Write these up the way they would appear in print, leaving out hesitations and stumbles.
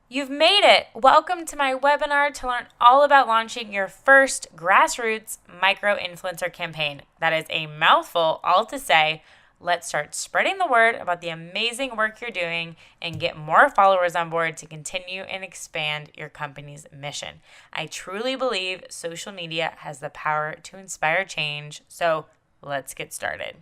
You've made it! Welcome to my webinar to learn all about launching your first Grassroots micro-influencer campaign. That is a mouthful, all to say. Let's start spreading the word about the amazing work you're doing and get more followers on board to continue and expand your company's mission. I truly believe social media has the power to inspire change, so let's get started.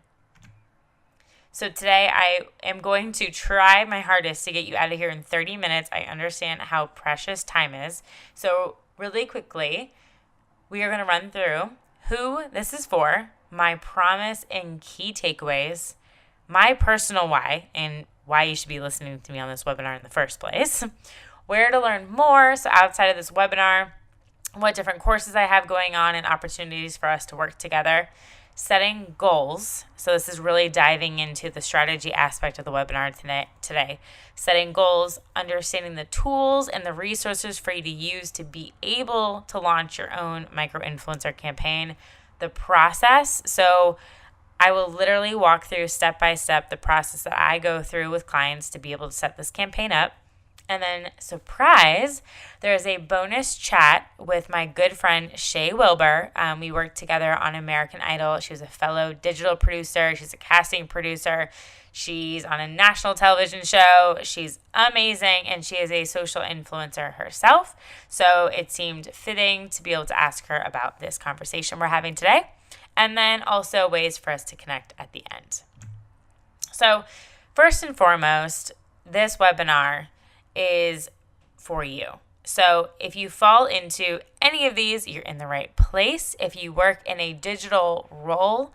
So today I am going to try my hardest to get you out of here in 30 minutes. I understand how precious time is. So really quickly, we are going to run through who this is for, my promise and key takeaways, my personal why, and why you should be listening to me on this webinar in the first place, where to learn more, so outside of this webinar, what different courses I have going on and opportunities for us to work together, setting goals. So this is really diving into the strategy aspect of the webinar today. Setting goals, understanding the tools and the resources for you to use to be able to launch your own micro-influencer campaign, the process. So I will literally walk through step by step the process that I go through with clients to be able to set this campaign up. And then, surprise, there is a bonus chat with my good friend Shay Wilber. We worked together on American Idol. She was a fellow digital producer. She's a casting producer. She's on a national television show. She's amazing, and she is a social influencer herself. So it seemed fitting to be able to ask her about this conversation we're having today. And then also ways for us to connect at the end. So first and foremost, this webinar is for you. So if you fall into any of these, you're in the right place. If you work in a digital role,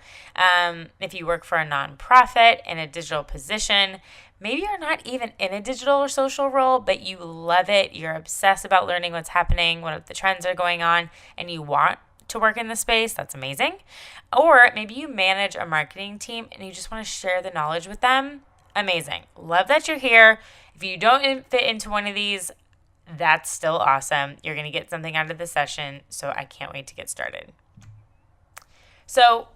if you work for a nonprofit in a digital position, maybe you're not even in a digital or social role, but you love it. You're obsessed about learning what's happening, what the trends are going on, and you want to work in the space. That's amazing. Or maybe you manage a marketing team and you just want to share the knowledge with them. Amazing. Love that you're here. If you don't fit into one of these, that's still awesome. You're going to get something out of the session, so I can't wait to get started. So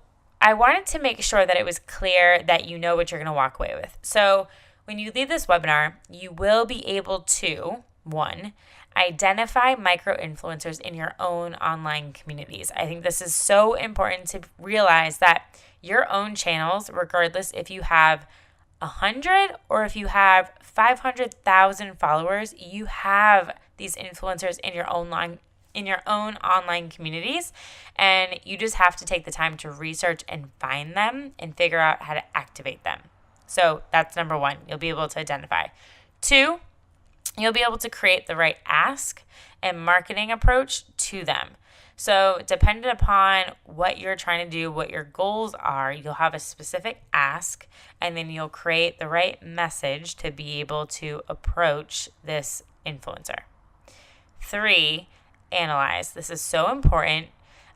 I wanted to make sure that it was clear that you know what you're going to walk away with. So when you leave this webinar, you will be able to, one, identify micro-influencers in your own online communities. I think this is so important to realize that your own channels, regardless if you have 100 or if you have 500,000 followers, you have these influencers in your own online communities, and you just have to take the time to research and find them and figure out how to activate them. So that's number one. You'll be able to identify. Two, you'll be able to create the right ask and marketing approach to them. So dependent upon what you're trying to do, what your goals are, you'll have a specific ask, and then you'll create the right message to be able to approach this influencer. Three, analyze. This is so important.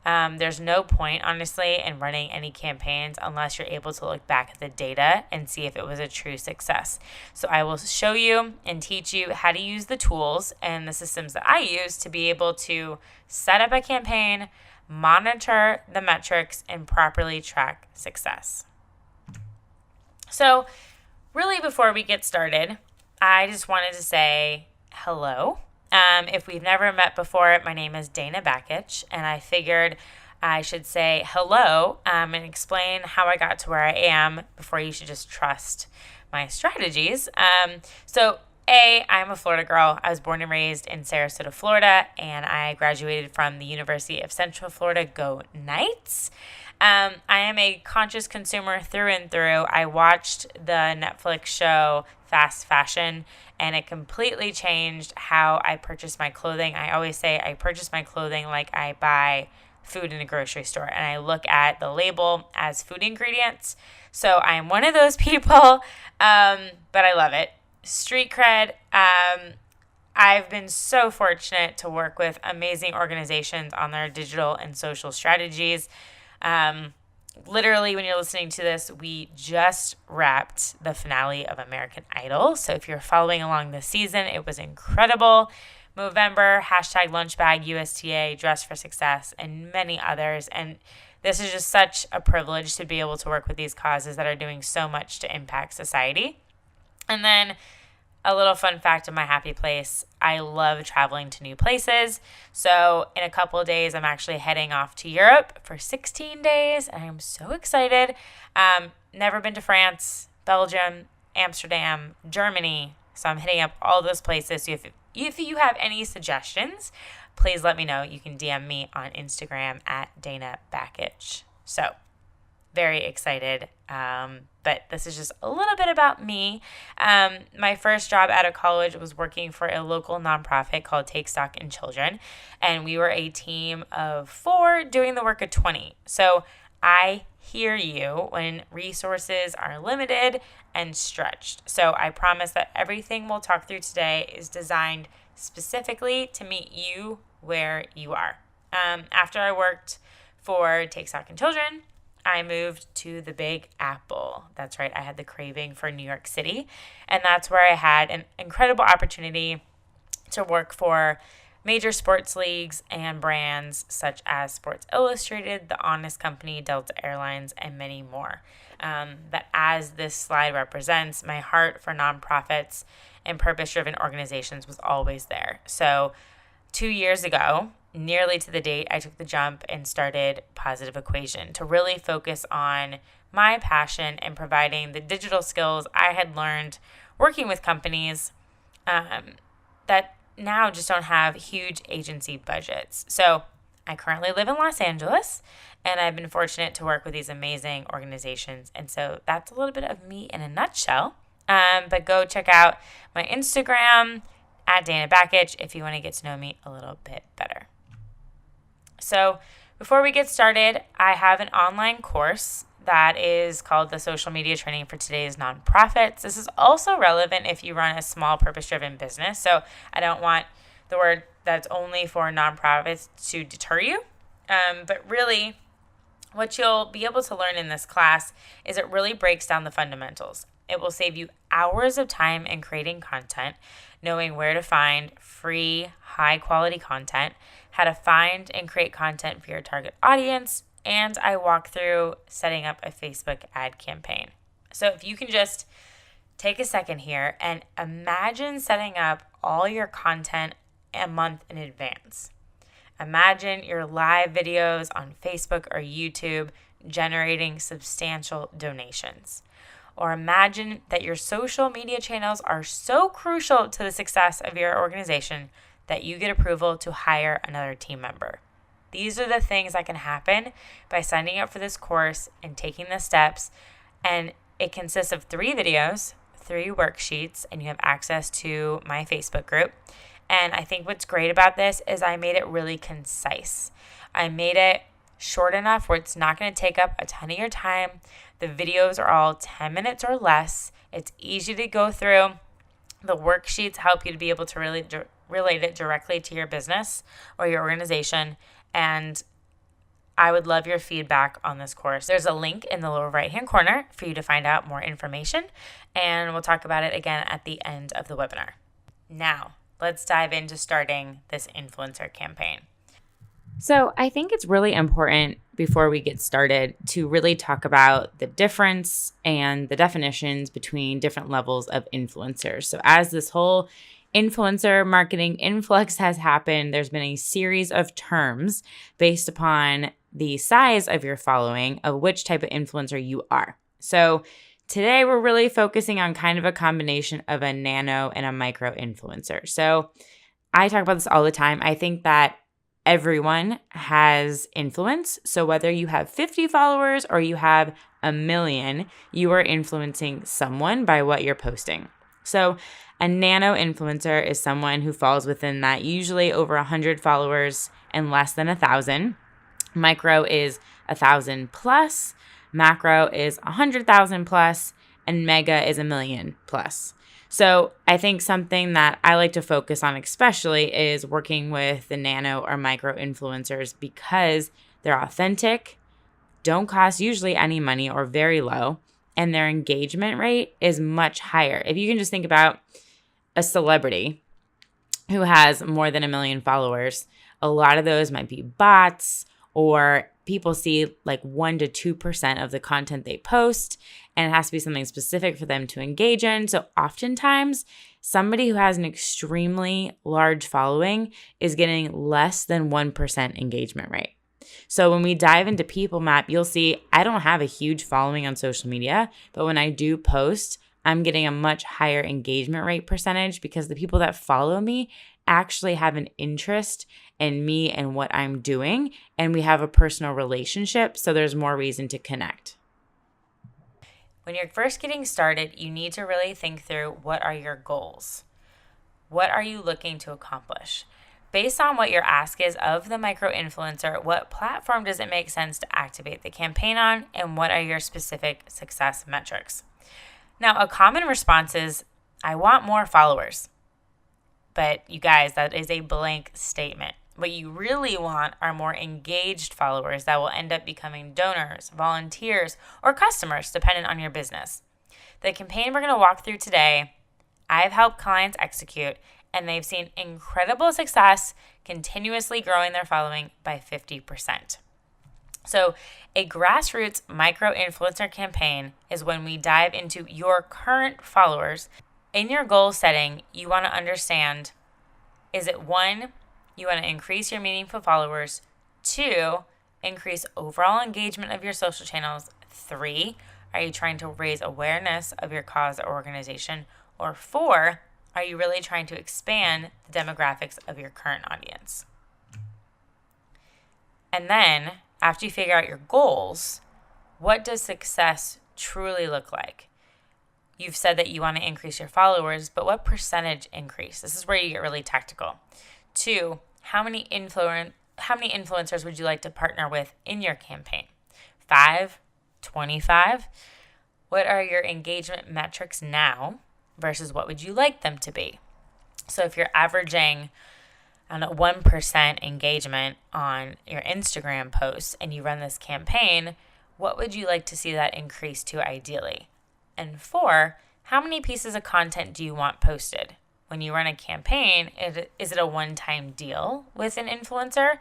There's no point, honestly, in running any campaigns unless you're able to look back at the data and see if it was a true success. So I will show you and teach you how to use the tools and the systems that I use to be able to set up a campaign, monitor the metrics, and properly track success. So really, before we get started, I just wanted to say hello. If we've never met before, my name is Dana Beckett, and I figured I should say hello and explain how I got to where I am before you should just trust my strategies. I'm a Florida girl. I was born and raised in Sarasota, Florida, and I graduated from the University of Central Florida. Go Knights! I am a conscious consumer through and through. I watched the Netflix show Fast Fashion, and it completely changed how I purchase my clothing. I always say I purchase my clothing like I buy food in a grocery store, and I look at the label as food ingredients. So I'm one of those people, but I love it. Street cred. I've been so fortunate to work with amazing organizations on their digital and social strategies. Literally, when you're listening to this, we just wrapped the finale of American Idol. So if you're following along this season, it was incredible. Movember, #lunchbag USTA, Dress for Success, and many others. And this is just such a privilege to be able to work with these causes that are doing so much to impact society. And then a little fun fact of my happy place, I love traveling to new places. So in a couple of days, I'm actually heading off to Europe for 16 days, and I'm so excited. Never been to France, Belgium, Amsterdam, Germany. So I'm hitting up all those places. So if you have any suggestions, please let me know. You can DM me on Instagram at Dana Beckett. So very excited. But this is just a little bit about me. My first job out of college was working for a local nonprofit called Take Stock in Children. And we were a team of 4 doing the work of 20. So I hear you when resources are limited and stretched. So I promise that everything we'll talk through today is designed specifically to meet you where you are. After I worked for Take Stock in Children, I moved to the Big Apple. That's right, I had the craving for New York City, and that's where I had an incredible opportunity to work for major sports leagues and brands such as Sports Illustrated, The Honest Company, Delta Airlines, and many more. But as this slide represents, my heart for nonprofits and purpose-driven organizations was always there. So 2 years ago, nearly to the date, I took the jump and started Positive Equation to really focus on my passion and providing the digital skills I had learned working with companies that now just don't have huge agency budgets. So I currently live in Los Angeles, and I've been fortunate to work with these amazing organizations. And so that's a little bit of me in a nutshell. But go check out my Instagram at Dana Beckett if you want to get to know me a little bit better. So before we get started, I have an online course that is called the Social Media Training for Today's Nonprofits. This is also relevant if you run a small purpose-driven business. So I don't want the word that's only for nonprofits to deter you. But really, what you'll be able to learn in this class is it really breaks down the fundamentals. It will save you hours of time in creating content, knowing where to find free, high-quality content, how to find and create content for your target audience, and I walk through setting up a Facebook ad campaign. So if you can just take a second here and imagine setting up all your content a month in advance. Imagine your live videos on Facebook or YouTube generating substantial donations. Or imagine that your social media channels are so crucial to the success of your organization that you get approval to hire another team member. These are the things that can happen by signing up for this course and taking the steps. And it consists of 3 videos, 3 worksheets, and you have access to my Facebook group. And I think what's great about this is I made it really concise. I made it short enough where it's not going to take up a ton of your time. The videos are all 10 minutes or less. It's easy to go through. The worksheets help you to be able to really relate it directly to your business or your organization. And I would love your feedback on this course. There's a link in the lower right-hand corner for you to find out more information. And we'll talk about it again at the end of the webinar. Now, let's dive into starting this influencer campaign. So I think it's really important before we get started to really talk about the difference and the definitions between different levels of influencers. So as this whole influencer marketing influx has happened, there's been a series of terms based upon the size of your following of which type of influencer you are. So today we're really focusing on kind of a combination of a nano and a micro influencer. So I talk about this all the time. I think that everyone has influence. So whether you have 50 followers or you have 1 million, you are influencing someone by what you're posting. So a nano influencer is someone who falls within that, usually over 100 followers and less than 1,000. Micro is 1,000 plus, macro is 100,000 plus, and mega is 1 million plus. So I think something that I like to focus on especially is working with the nano or micro influencers because they're authentic, don't cost usually any money or very low, and their engagement rate is much higher. If you can just think about a celebrity who has more than 1 million followers, a lot of those might be bots or people see like 1% to 2% of the content they post, and it has to be something specific for them to engage in. So oftentimes, somebody who has an extremely large following is getting less than 1% engagement rate. So when we dive into PeopleMap, you'll see I don't have a huge following on social media, but when I do post, I'm getting a much higher engagement rate percentage because the people that follow me actually have an interest in me and what I'm doing, and we have a personal relationship, so there's more reason to connect. When you're first getting started, you need to really think through, what are your goals? What are you looking to accomplish? Based on what your ask is of the micro-influencer, what platform does it make sense to activate the campaign on, and what are your specific success metrics? Now, a common response is, I want more followers. But you guys, that is a blank statement. What you really want are more engaged followers that will end up becoming donors, volunteers, or customers, dependent on your business. The campaign we're going to walk through today, I've helped clients execute, and they've seen incredible success continuously growing their following by 50%. So a grassroots micro-influencer campaign is when we dive into your current followers. In your goal setting, you want to understand, is it 1, you want to increase your meaningful followers, 2, increase overall engagement of your social channels, 3, are you trying to raise awareness of your cause or organization, or 4, are you really trying to expand the demographics of your current audience? And then, after you figure out your goals, what does success truly look like? You've said that you want to increase your followers, but what percentage increase? This is where you get really tactical. 2, how many influencers would you like to partner with in your campaign? 5, 25? What are your engagement metrics now versus what would you like them to be? So if you're averaging 1% engagement on your Instagram posts and you run this campaign, what would you like to see that increase to ideally? And 4, how many pieces of content do you want posted? When you run a campaign, is it a one-time deal with an influencer,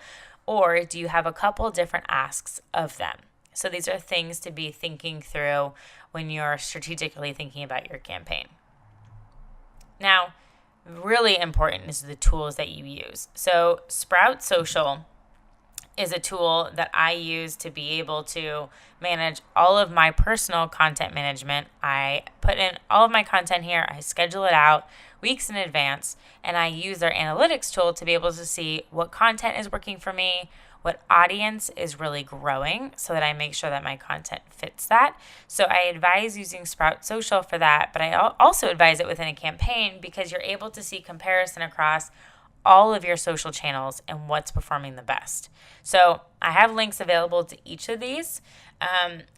or do you have a couple different asks of them? So these are things to be thinking through when you're strategically thinking about your campaign. Now, really important is the tools that you use. So Sprout Social is a tool that I use to be able to manage all of my personal content management. I put in all of my content here. I schedule it out weeks in advance, and I use their analytics tool to be able to see what content is working for me, what audience is really growing, so that I make sure that my content fits that. So I advise using Sprout Social for that, but I also advise it within a campaign because you're able to see comparison across all of your social channels and what's performing the best. So I have links available to each of these.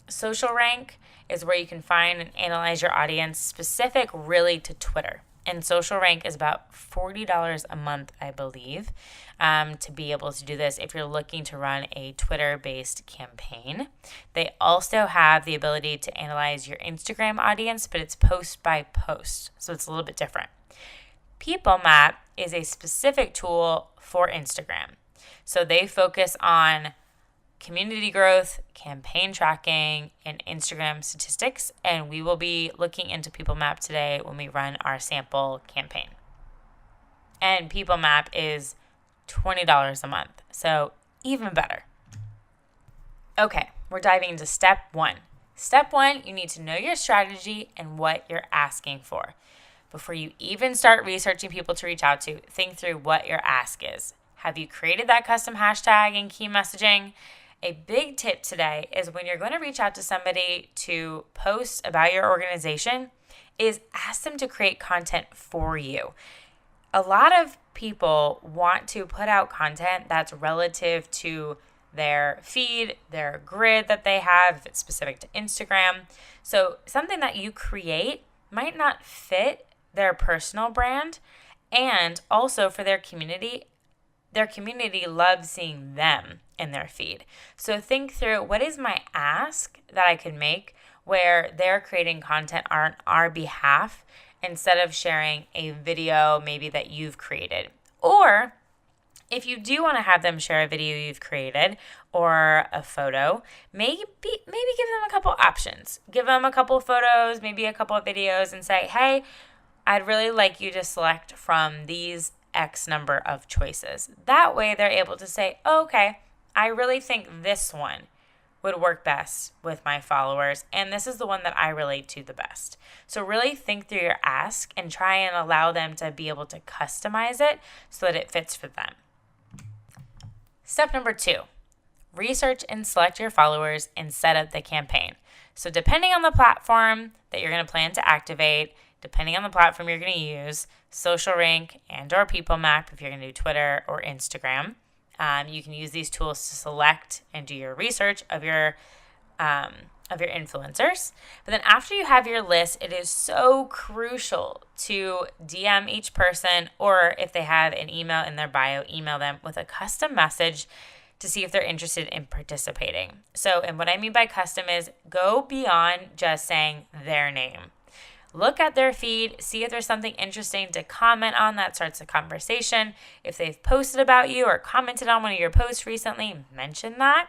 Social Rank is where you can find and analyze your audience specific really to Twitter. And Social Rank is about $40 a month, I believe, to be able to do this if you're looking to run a Twitter-based campaign. They also have the ability to analyze your Instagram audience, but it's post by post, so it's a little bit different. PeopleMap is a specific tool for Instagram. So they focus on community growth, campaign tracking, and Instagram statistics. And we will be looking into PeopleMap today when we run our sample campaign. And PeopleMap is $20 a month, so even better. Okay, we're diving into step 1. Step 1, you need to know your strategy and what you're asking for. Before you even start researching people to reach out to, think through what your ask is. Have you created that custom hashtag and key messaging? A big tip today is when you're going to reach out to somebody to post about your organization is ask them to create content for you. A lot of people want to put out content that's relative to their feed, their grid that they have, if it's specific to Instagram. So something that you create might not fit their personal brand, and also for their community loves seeing them in their feed. So think through, what is my ask that I could make where they're creating content on our behalf instead of sharing a video maybe that you've created. Or If you do want to have them share a video you've created or a photo, maybe give them a couple options. Give them a couple photos, maybe a couple of videos, and say, hey, I'd really like you to select from these X number of choices. That way they're able to say, oh, okay, I really think this one would work best with my followers, and this is the one that I relate to the best. So really think through your ask and try and allow them to be able to customize it so that it fits for them. Step number 2, research and select your followers and set up the campaign. So depending on the platform that you're going to plan to activate, depending on the platform you're going to use, Social Rank and or PeopleMap if you're going to do Twitter or Instagram, you can use these tools to select and do your research of your influencers. But then after you have your list, it is so crucial to DM each person, or if they have an email in their bio, email them with a custom message to see if they're interested in participating. So, and what I mean by custom is go beyond just saying their name. Look at their feed, see if there's something interesting to comment on that starts a conversation. If they've posted about you or commented on one of your posts recently, mention that.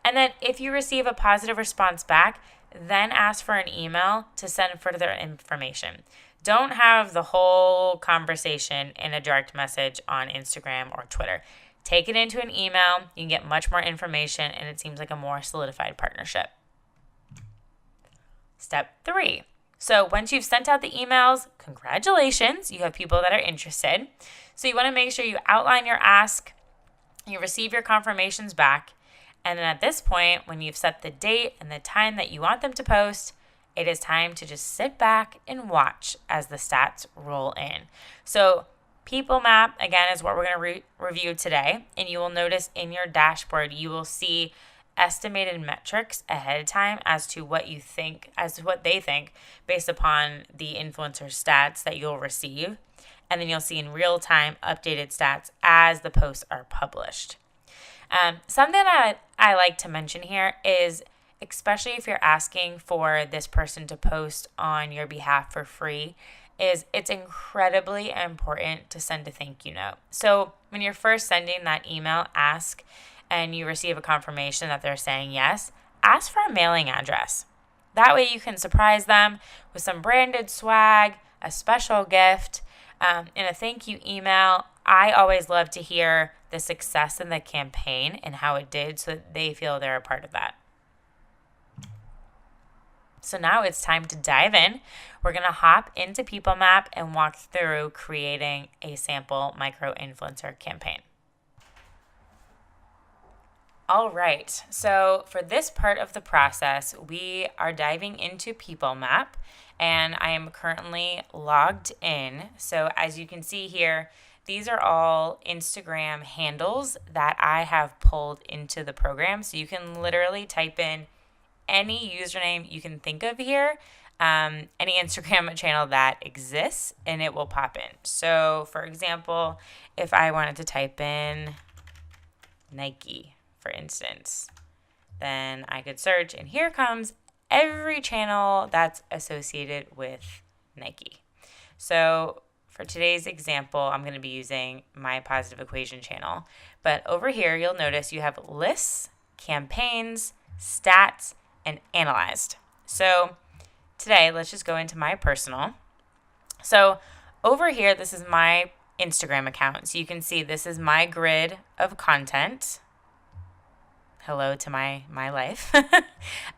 And then if you receive a positive response back, then ask for an email to send further information. Don't have the whole conversation in a direct message on Instagram or Twitter. Take it into an email. You can get much more information, and it seems like a more solidified partnership. Step 3. So once you've sent out the emails, congratulations, you have people that are interested. So you want to make sure you outline your ask, you receive your confirmations back, and then at this point, when you've set the date and the time that you want them to post, it is time to just sit back and watch as the stats roll in. So PeopleMap, again, is what we're going to review today, and you will notice in your dashboard, you will see estimated metrics ahead of time as to what they think based upon the influencer stats that you'll receive. And then you'll see in real time updated stats as the posts are published. Something that I like to mention here is, especially if you're asking for this person to post on your behalf for free, is it's incredibly important to send a thank you note. So when you're first sending that email ask, and you receive a confirmation that they're saying yes, ask for a mailing address. That way you can surprise them with some branded swag, a special gift, and a thank you email. I always love to hear the success in the campaign and how it did so that they feel they're a part of that. So now it's time to dive in. We're going to hop into PeopleMap and walk through creating a sample micro-influencer campaign. All right, so for this part of the process, we are diving into PeopleMap, and I am currently logged in. So as you can see here, these are all Instagram handles that I have pulled into the program. So you can literally type in any username you can think of here, any Instagram channel that exists, and it will pop in. So for example, if I wanted to type in Nike, for instance, then I could search, and here comes every channel that's associated with Nike. So for today's example, I'm going to be using my Positive Equation channel. But over here, you'll notice you have lists, campaigns, stats, and analyzed. So today, let's just go into my personal. So over here, this is my Instagram account. So you can see this is my grid of content. Hello to my life.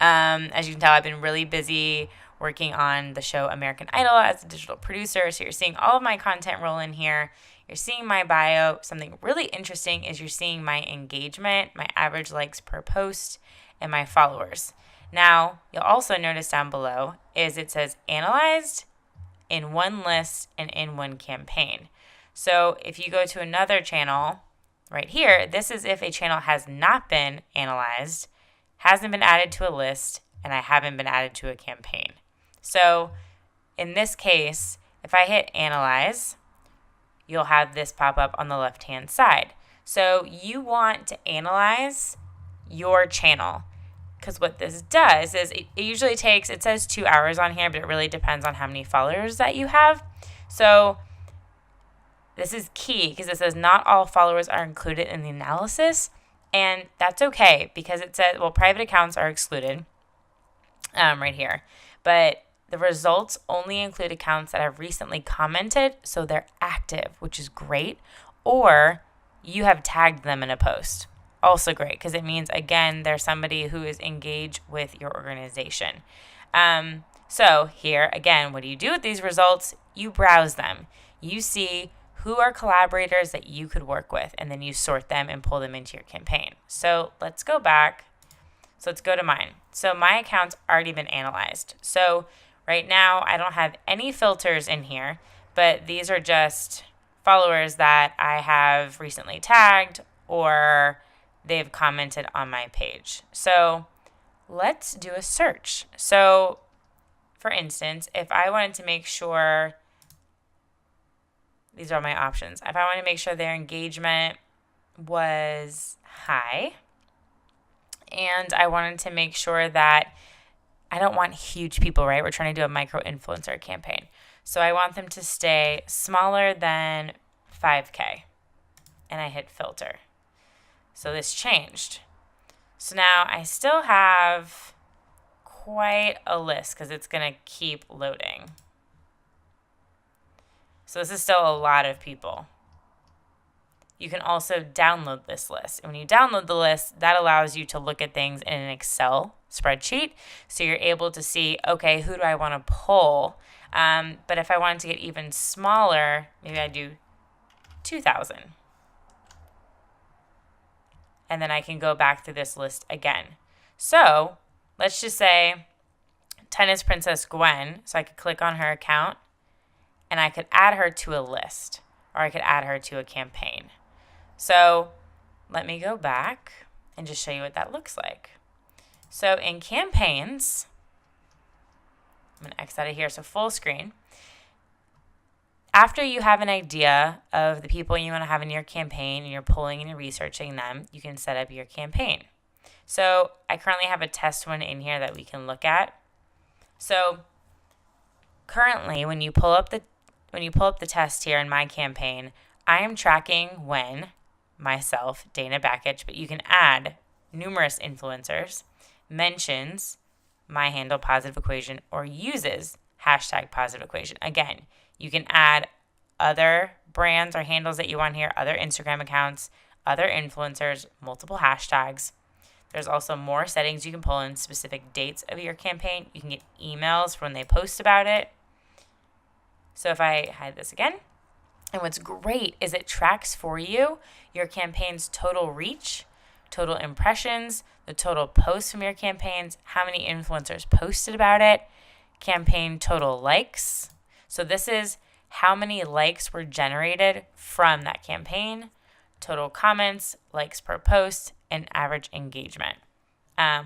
As you can tell, I've been really busy working on the show American Idol as a digital producer. So you're seeing all of my content roll in here. You're seeing my bio. Something really interesting is you're seeing my engagement, my average likes per post, and my followers. Now, you'll also notice down below is it says analyzed, in one list, and in one campaign. So if you go to another channel, right here, this is if a channel has not been analyzed, hasn't been added to a list, and I haven't been added to a campaign. So in this case, if I hit analyze, you'll have this pop up on the left-hand side. So you want to analyze your channel, because what this does is it usually takes, it says 2 hours on here, but it really depends on how many followers that you have. So This is key because it says not all followers are included in the analysis, and that's okay because it says, well, private accounts are excluded right here, but the results only include accounts that have recently commented, so they're active, which is great, or you have tagged them in a post. Also great because it means, again, there's somebody who is engaged with your organization. So here, again, what do you do with these results? You browse them. You see who are collaborators that you could work with, and then you sort them and pull them into your campaign. So let's go back. So let's go to mine. So my account's already been analyzed. So right now I don't have any filters in here, but these are just followers that I have recently tagged or they've commented on my page. So let's do a search. So for instance, if I wanted to make sure, these are my options. If I want to make sure their engagement was high, and I wanted to make sure that I don't want huge people, right? We're trying to do a micro influencer campaign. So I want them to stay smaller than 5K. And I hit filter. So this changed. So now I still have quite a list because it's going to keep loading. So this is still a lot of people. You can also download this list. And when you download the list, that allows you to look at things in an Excel spreadsheet. So you're able to see, okay, who do I want to pull? But if I wanted to get even smaller, maybe I do 2,000. And then I can go back through this list again. So let's just say Tennis Princess Gwen. So I could click on her account and I could add her to a list, or I could add her to a campaign. So let me go back and just show you what that looks like. So in campaigns, I'm going to X out of here, so full screen. After you have an idea of the people you want to have in your campaign and you're pulling and you're researching them, you can set up your campaign. So I currently have a test one in here that we can look at. So currently when you pull up the test here in my campaign, I am tracking when myself, Dana Beckett, but you can add numerous influencers, mentions my handle Positive Equation, or uses hashtag Positive Equation. Again, you can add other brands or handles that you want here, other Instagram accounts, other influencers, multiple hashtags. There's also more settings you can pull in, specific dates of your campaign. You can get emails from when they post about it. So if I hide this again, and what's great is it tracks for you your campaign's total reach, total impressions, the total posts from your campaigns, how many influencers posted about it, campaign total likes. So this is how many likes were generated from that campaign, total comments, likes per post, and average engagement.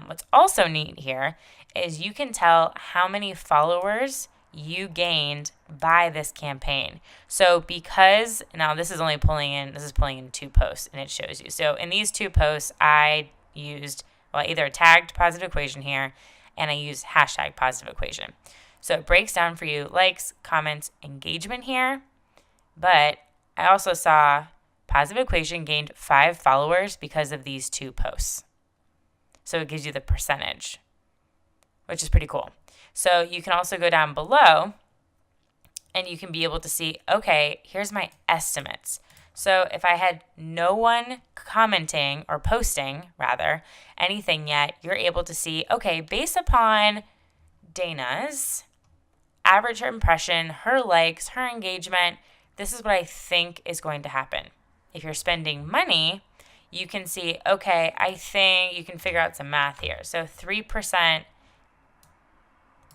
What's also neat here is you can tell how many followers you gained by this campaign. So because now this is pulling in 2 posts, and it shows you. So in these 2 posts, I used, I either tagged Positive Equation here, and I used hashtag Positive Equation. So it breaks down for you likes, comments, engagement here. But I also saw Positive Equation gained 5 followers because of these 2 posts. So it gives you the percentage, which is pretty cool. So you can also go down below and you can be able to see, okay, here's my estimates. So if I had no one commenting or posting, rather, anything yet, you're able to see, okay, based upon Dana's average impression, her likes, her engagement, this is what I think is going to happen. If you're spending money, you can see, okay, I think you can figure out some math here. So 3%.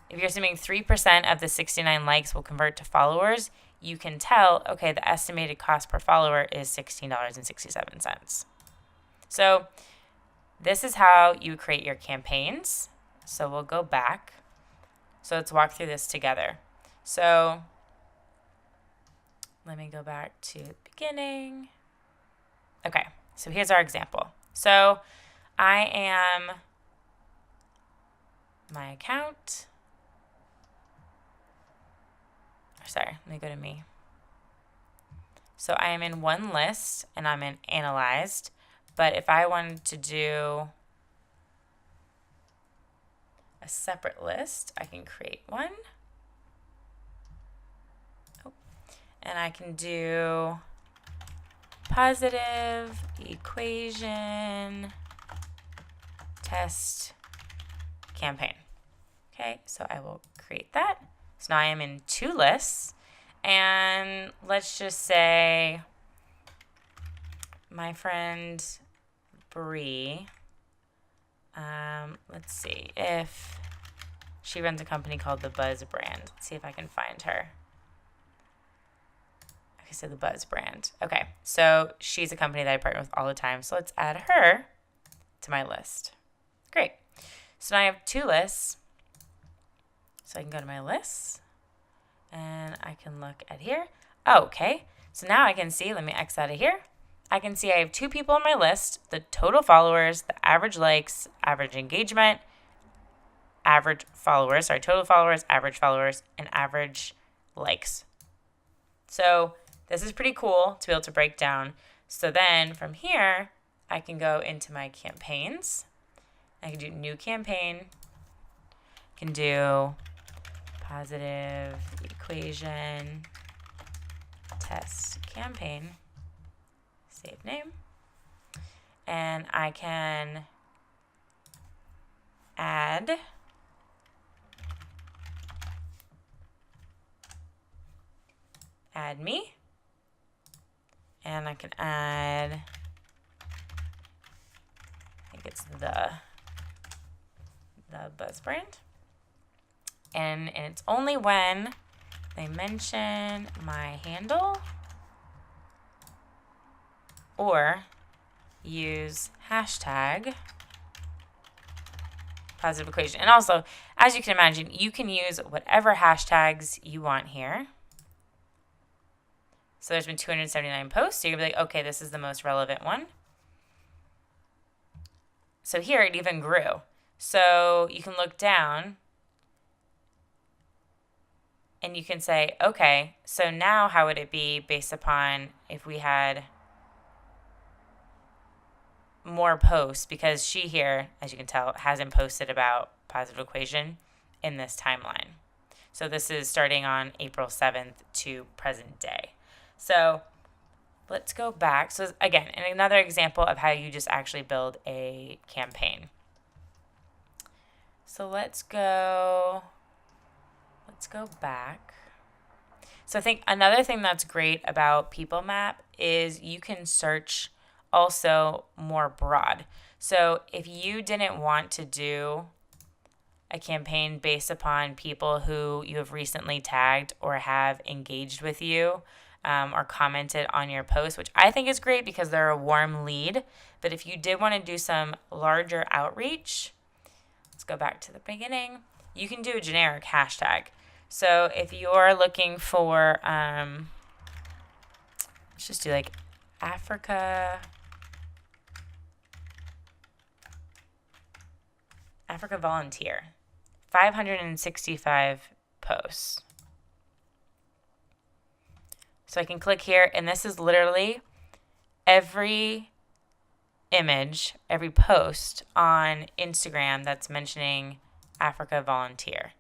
If you're assuming 3% of the 69 likes will convert to followers, you can tell, okay, the estimated cost per follower is $16.67. So this is how you create your campaigns. So we'll go back. So let's walk through this together. So let me go back to the beginning. Okay, so here's our example. So I am my account. Sorry, let me go to me. So I am in one list and I'm in analyzed. But if I wanted to do a separate list, I can create one. Oh. And I can do positive equation test campaign. Okay, so I will create that. So now I am in two lists. And let's just say my friend Bree, let's see if she runs a company called the Buzz brand. Let's see if I can find her. Okay, so the Buzz brand. Okay, so she's a company that I partner with all the time. So let's add her to my list. Great. So now I have two lists. So I can go to my lists and I can look at here. Oh, okay. So now I can see, let me X out of here. I can see I have two people on my list, the total followers, the average likes, average engagement, average followers, total followers, and average likes. So this is pretty cool to be able to break down. So then from here, I can go into my campaigns. I can do new campaign. I can do positive equation test campaign. Save name. And I can add me. And I can add, I think it's the Buzz brand. And it's only when they mention my handle or use hashtag positive equation. And also, as you can imagine, you can use whatever hashtags you want here. So there's been 279 posts. So you'll be like, okay, this is the most relevant one. So here it even grew. So you can look down and you can say, okay, so now how would it be based upon if we had more posts? Because she here, as you can tell, hasn't posted about positive equation in this timeline. So this is starting on April 7th to present day. So let's go back. So again, another example of how you just actually build a campaign. So let's go back. So I think another thing that's great about PeopleMap is you can search also more broad. So if you didn't want to do a campaign based upon people who you have recently tagged or have engaged with you or commented on your post, which I think is great because they're a warm lead. But if you did want to do some larger outreach, let's go back to the beginning. You can do a generic hashtag. So if you're looking for, let's just do like Africa volunteer, 565 posts. So I can click here, and this is literally every image, every post on Instagram that's mentioning Africa volunteer.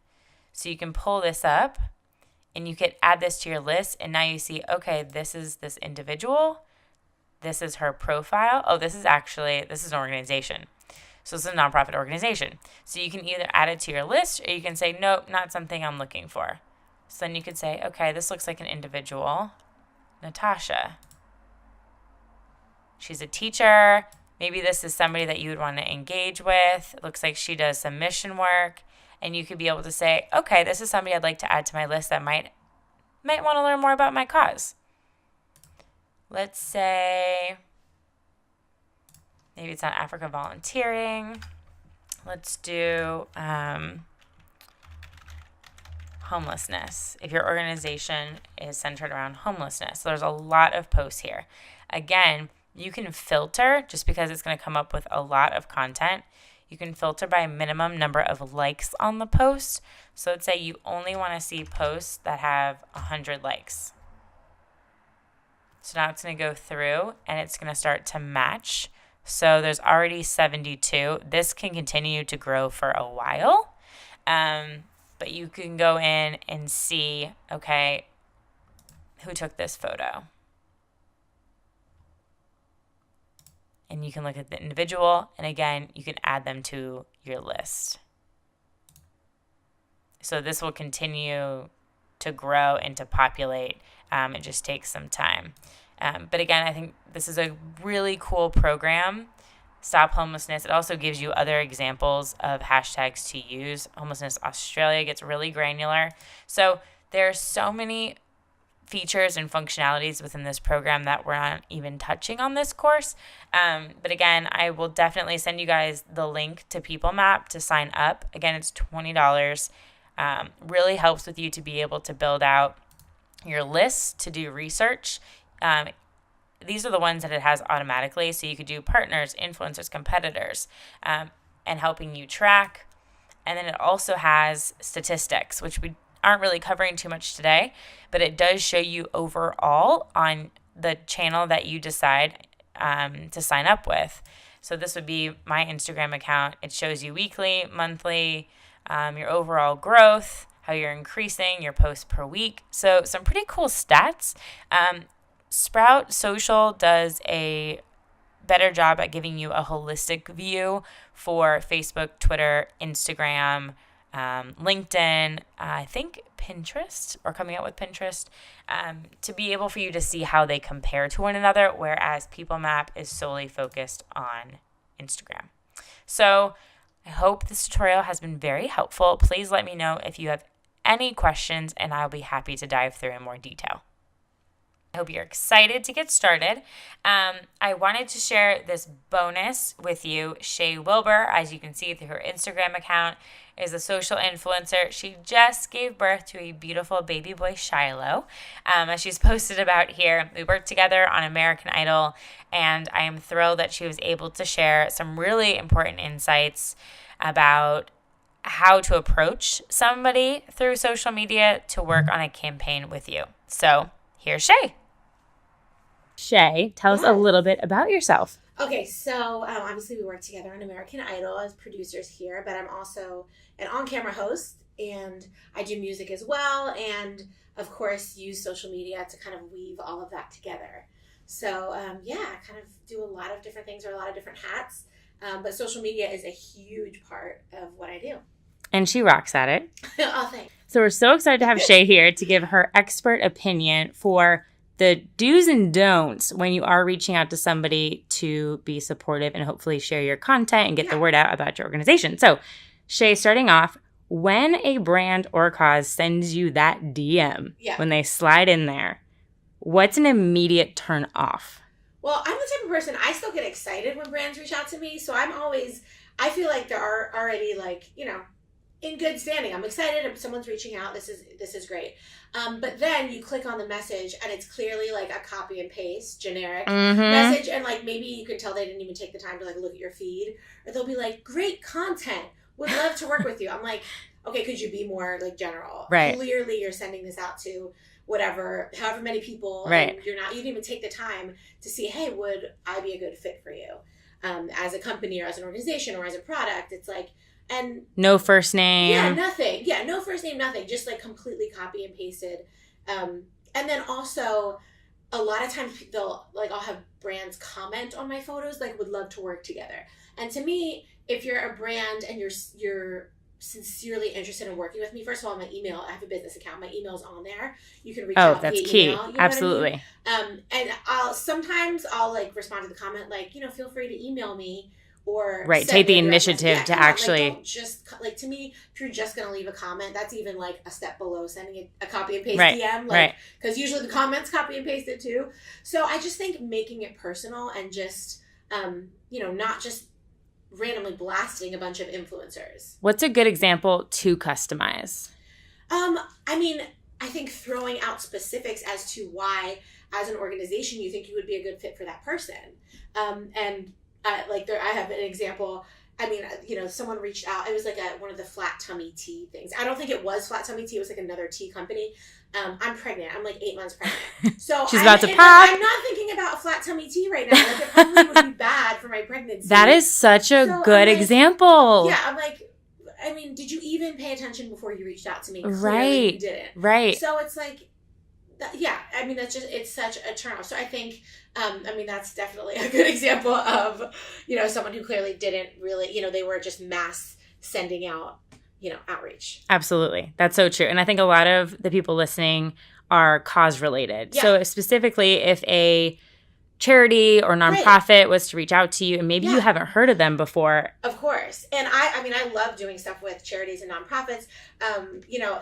So you can pull this up and you could add this to your list, and now you see, okay, this is this individual. This is her profile. Oh, this is an organization. So this is a nonprofit organization. So you can either add it to your list or you can say, nope, not something I'm looking for. So then you could say, okay, this looks like an individual, Natasha. She's a teacher. Maybe this is somebody that you would want to engage with. It looks like she does some mission work. And you could be able to say, okay, this is somebody I'd like to add to my list that might want to learn more about my cause. Let's say maybe it's on Africa volunteering. Let's do homelessness. If your organization is centered around homelessness. So there's a lot of posts here. Again, you can filter just because it's going to come up with a lot of content. You can filter by minimum number of likes on the post. So let's say you only want to see posts that have 100 likes. So now it's going to go through and it's going to start to match. So there's already 72. This can continue to grow for a while. But you can go in and see, okay, who took this photo? And you can look at the individual, and again, you can add them to your list. So this will continue to grow and to populate. It just takes some time. But again, I think this is a really cool program. Stop Homelessness. It also gives you other examples of hashtags to use. Homelessness Australia gets really granular. So there are so many features and functionalities within this program that we're not even touching on this course. But again, I will definitely send you guys the link to PeopleMap to sign up. Again, it's $20. Really helps with you to be able to build out your lists, to do research. These are the ones that it has automatically. So you could do partners, influencers, competitors, and helping you track. And then it also has statistics, which we aren't really covering too much today, but it does show you overall on the channel that you decide to sign up with. So this would be my Instagram account. It shows you weekly, monthly, your overall growth, how you're increasing your posts per week. So some pretty cool stats. Sprout Social does a better job at giving you a holistic view for Facebook, Twitter, Instagram, LinkedIn, I think Pinterest, or coming out with Pinterest, to be able for you to see how they compare to one another, whereas PeopleMap is solely focused on Instagram. So I hope this tutorial has been very helpful. Please let me know if you have any questions, and I'll be happy to dive through in more detail. I hope you're excited to get started. I wanted to share this bonus with you. Shay Wilber, as you can see through her Instagram account, is a social influencer. She just gave birth to a beautiful baby boy, Shiloh, as she's posted about here. We worked together on American Idol, and I am thrilled that she was able to share some really important insights about how to approach somebody through social media to work on a campaign with you. So here's Shay. Shay, tell us a little bit about yourself. Okay, so obviously we work together on American Idol as producers here, but I'm also an on-camera host, and I do music as well, and of course use social media to kind of weave all of that together. So I kind of do a lot of different things, or a lot of different hats, but social media is a huge part of what I do. And she rocks at it. Oh, thanks. So we're so excited to have Shay here to give her expert opinion for the do's and don'ts when you are reaching out to somebody to be supportive and hopefully share your content and get the word out about your organization. So, Shay, starting off, when a brand or cause sends you that DM, when they slide in there, what's an immediate turn off? Well, I'm the type of person, I still get excited when brands reach out to me. So I feel like there are already in good standing. I'm excited if someone's reaching out. This is great. But then you click on the message and it's clearly like a copy and paste generic message, and maybe you can tell they didn't even take the time to look at your feed, or they'll be like, great content, would love to work with you. I'm like, okay, could you be more general? Right. Clearly you're sending this out to however many people, right, and you didn't even take the time to see, hey, would I be a good fit for you as a company or as an organization or as a product? It's and no first name. Yeah, nothing. Yeah, no first name, nothing. Just completely copy and pasted. And then also, a lot of times I'll have brands comment on my photos, would love to work together. And to me, if you're a brand and you're sincerely interested in working with me, first of all, my email, I have a business account. My email's on there. You can reach out via that's key. Email, Absolutely. And I'll sometimes respond to the comment feel free to email me. Or take the initiative to actually don't just to me, if you're just gonna leave a comment, that's even a step below sending a copy and paste DM, because usually the comments copy and pasted too. So I just think making it personal and just not just randomly blasting a bunch of influencers. What's a good example to customize? I think throwing out specifics as to why, as an organization, you think you would be a good fit for that person, I have an example. I mean, someone reached out. It was like one of the flat tummy tea things. I don't think it was flat tummy tea. It was like another tea company. I'm pregnant. I'm like 8 months pregnant. So she's about to pop. I'm not thinking about flat tummy tea right now. Like, it probably would be bad for my pregnancy. That is such a good example. Yeah, I'm like, I mean, did you even pay attention before you reached out to me? Clearly Right. you didn't. Right. So it's like, yeah, I mean, it's such a turnoff. So I think, that's definitely a good example of, someone who clearly didn't really, they were just mass sending out, outreach. Absolutely. That's so true. And I think a lot of the people listening are cause related. Yeah. So specifically, if a charity or nonprofit was to reach out to you and maybe you haven't heard of them before. Of course. And I love doing stuff with charities and nonprofits.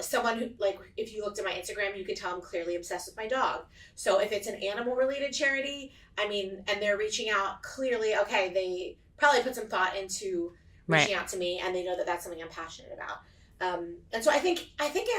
Someone who, like, if you looked at my Instagram, you could tell I'm clearly obsessed with my dog. So if it's an animal related charity, and they're reaching out, clearly, okay, they probably put some thought into reaching out to me, and they know that that's something I'm passionate about. And so I think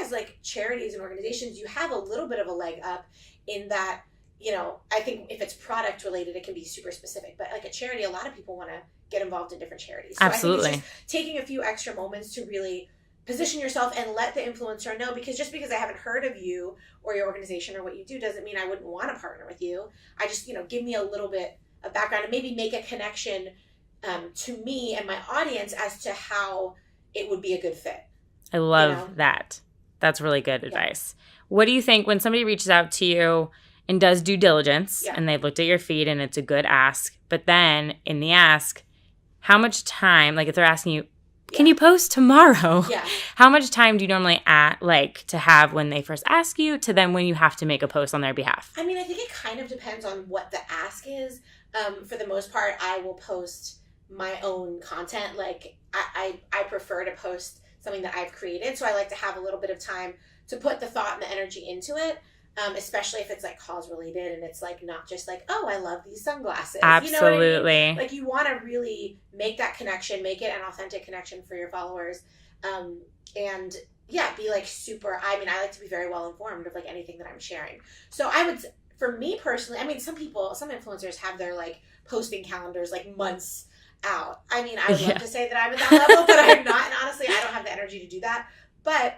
as like charities and organizations, you have a little bit of a leg up in that, I think if it's product related, it can be super specific. But like a charity, a lot of people want to get involved in different charities. So Absolutely. I think it's just taking a few extra moments to really position yourself and let the influencer know, because just because I haven't heard of you or your organization or what you do doesn't mean I wouldn't want to partner with you. I just, give me a little bit of background and maybe make a connection to me and my audience as to how it would be a good fit. I love that. That's really good advice. What do you think when somebody reaches out to you and does due diligence and they've looked at your feed and it's a good ask, but then in the ask, how much time, like if they're asking you, can you post tomorrow? Yeah. How much time do you normally like to have when they first ask you to then when you have to make a post on their behalf? I think it kind of depends on what the ask is. For the most part, I will post my own content. Like I prefer to post something that I've created. So I like to have a little bit of time to put the thought and the energy into it. Especially if it's like cause related and it's like not just like, oh, I love these sunglasses. Absolutely. You know what I mean? Like you want to really make that connection, make it an authentic connection for your followers. And be like super, I like to be very well informed of like anything that I'm sharing. So for me personally, some influencers have their like posting calendars like months out. I would love to say that I'm at that level, but I'm not. And honestly, I don't have the energy to do that. But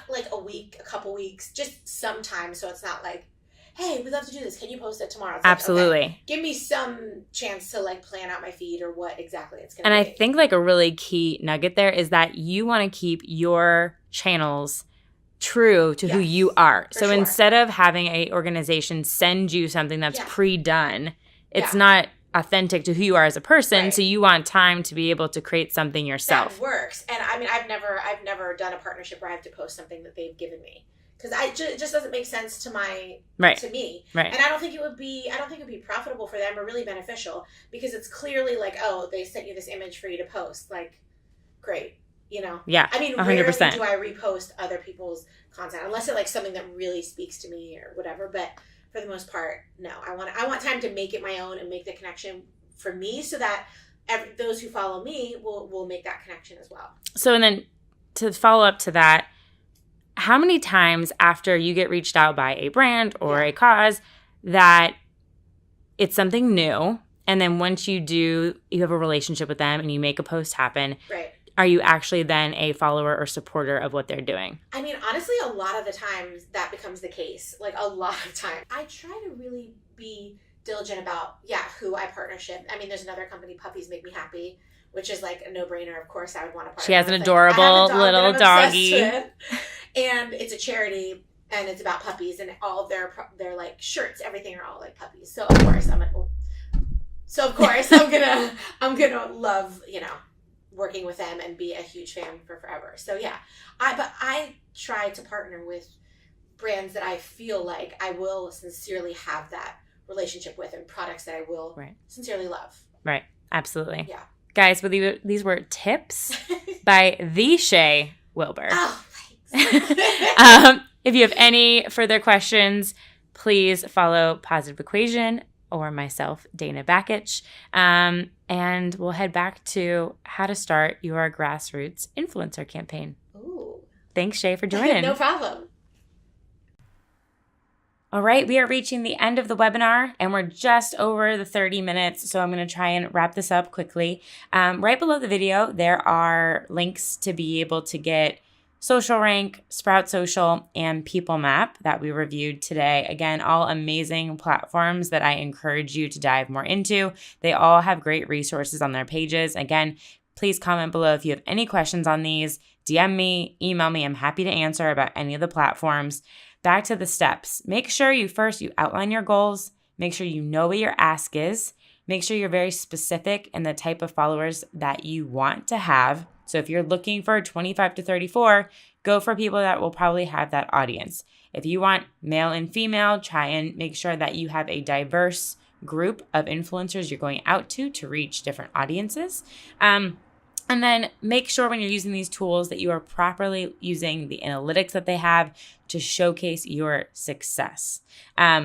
like a week, a couple weeks, just sometime. So it's not like, hey, we'd love to do this. Can you post it tomorrow? It's Absolutely. Like, okay, give me some chance to like plan out my feed or what exactly it's going to be. And I think like a really key nugget there is that you want to keep your channels true to who you are. So instead of having a organization send you something that's pre-done, it's not authentic to who you are as a person. So you want time to be able to create something yourself. That works. And I've never done a partnership where I have to post something that they've given me, because it just doesn't make sense to to me. Right. And I don't think it would be profitable for them or really beneficial, because it's clearly like, oh, they sent you this image for you to post. Like, great. Yeah. 100%. Rarely do I repost other people's content unless it's like something that really speaks to me or whatever. But for the most part, no. I want time to make it my own and make the connection for me, so that those who follow me will make that connection as well. So, and then to follow up to that, how many times after you get reached out by a brand or a cause that it's something new, and then once you have a relationship with them and you make a post happen, are you actually then a follower or supporter of what they're doing? Honestly, a lot of the times that becomes the case. Like a lot of time. I try to really be diligent about, who I partnership. There's another company, Puppies Make Me Happy, which is like a no-brainer. Of course, I would want to partner. She has an adorable little doggy. And it's a charity, and it's about puppies, and all of their like shirts, everything are all like puppies. So of course I'm gonna love, working with them and be a huge fan for forever. So but I try to partner with brands that I feel like I will sincerely have that relationship with, and products that I will sincerely love. Right. Absolutely. Yeah. Guys, these were tips by the Shay Wilber. Oh, thanks. If you have any further questions, please follow Positive Equation or myself, Dana Beckett. And we'll head back to how to start your Grassroots influencer campaign. Ooh. Thanks, Shay, for joining. No problem. All right, we are reaching the end of the webinar and we're just over the 30 minutes. So I'm going to try and wrap this up quickly. Right below the video, there are links to be able to get Social Rank, Sprout Social, and PeopleMap that we reviewed today. Again, all amazing platforms that I encourage you to dive more into. They all have great resources on their pages. Again, please comment below if you have any questions on these. DM me, email me. I'm happy to answer about any of the platforms. Back to the steps. Make sure you outline your goals. Make sure you know what your ask is. Make sure you're very specific in the type of followers that you want to have. So if you're looking for 25 to 34, go for people that will probably have that audience. If you want male and female, try and make sure that you have a diverse group of influencers you're going out to reach different audiences. And then make sure when you're using these tools that you are properly using the analytics that they have to showcase your success.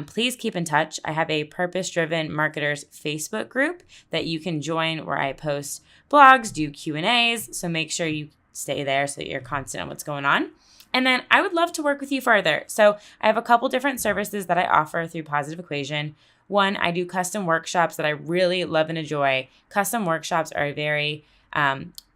Please keep in touch. I have a purpose-driven marketers Facebook group that you can join where I post blogs, do Q&As. So make sure you stay there so that you're constant on what's going on. And then I would love to work with you further. So I have a couple different services that I offer through Positive Equation. One, I do custom workshops that I really love and enjoy. Custom workshops are a very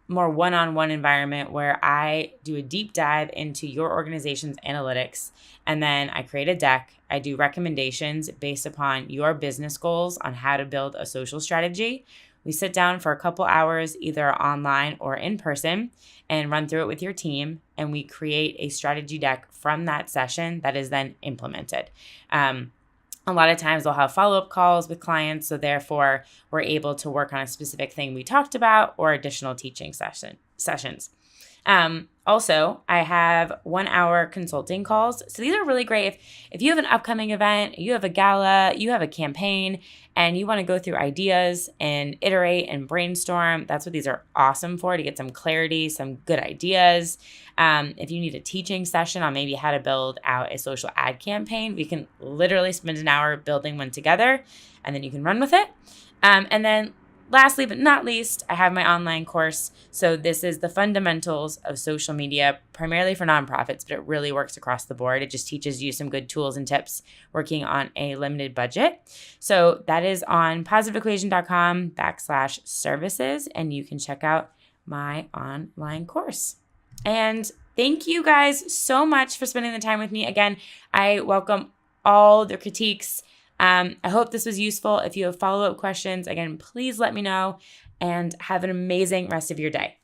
more one-on-one environment where I do a deep dive into your organization's analytics, and then I create a deck. I do recommendations based upon your business goals on how to build a social strategy. We sit down for a couple hours, either online or in person, and run through it with your team, and we create a strategy deck from that session that is then implemented. A lot of times they'll have follow-up calls with clients, so therefore we're able to work on a specific thing we talked about or additional teaching sessions. Also, I have 1-hour consulting calls. So these are really great. If you have an upcoming event, you have a gala, you have a campaign, and you want to go through ideas and iterate and brainstorm, that's what these are awesome for, to get some clarity, some good ideas. If you need a teaching session on maybe how to build out a social ad campaign, we can literally spend an hour building one together, and then you can run with it. And then lastly, but not least, I have my online course. So this is the fundamentals of social media, primarily for nonprofits, but it really works across the board. It just teaches you some good tools and tips working on a limited budget. So that is on positiveequation.com/services, and you can check out my online course. And thank you guys so much for spending the time with me. Again, I welcome all the critiques. I hope this was useful. If you have follow-up questions, again, please let me know, and have an amazing rest of your day.